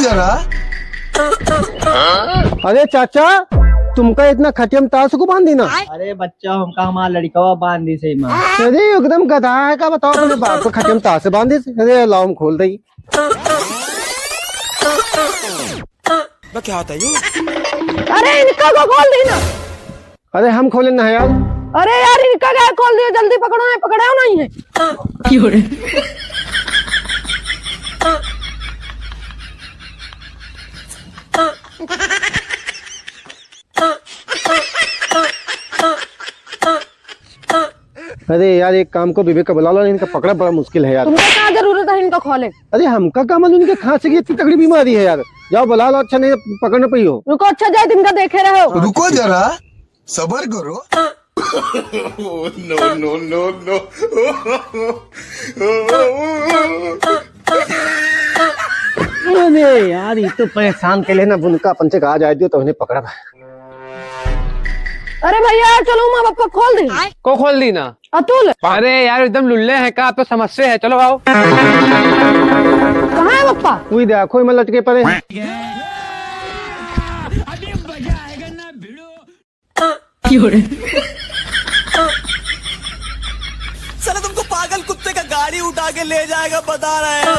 जरा। अरे चाचा, तुमका इतना खटियम ताश को बांधी ना। अरे बच्चा हमका हमारा लड़का बांधी से माँ। अरे एकदम गधा है का, बताओ अपने बाप को खटियम ताश से बांधी। अरे लाओ हम खोल दई। क्या होता है ये? अरे इनका को खोल दी ना। अरे हम खोले ना यार। अरे यार इनका क्या खोल दिया, जल्दी पकड़ो, नहीं पकड़े हो नहीं है। अरे यार एक काम को विवेक का बुला लो, इनका पकड़ा बड़ा मुश्किल है यार। तुमको क्या जरूरत है इनको खोले? अरे हमका क्या मालूम इनके खांसी की इतनी तगड़ी बीमारी है यार। जाओ बुला लो, अच्छा नहीं पकड़ना पड़ी हो। रुको, अच्छा जाए इनका देखे रहे हो। रुको जरा, सबर करो। No no no no. अरे यार ये तो परेशान के लिए ना, उनका अपन से कहा जाए दियो तो उन्हें पकड़ा। अरे भैया चलो, माँ बाप को खोल दी। को खोल दी ना। अतुल अरे यार एकदम लुल्ले हैं का, आप तो समस्या है। चलो आओ। कहाँ है पप्पा? वही देखो मैं लटके पड़े। साला तुमको पागल कुत्ते का गाड़ी उठा के ले जाएगा, बता रहे हैं।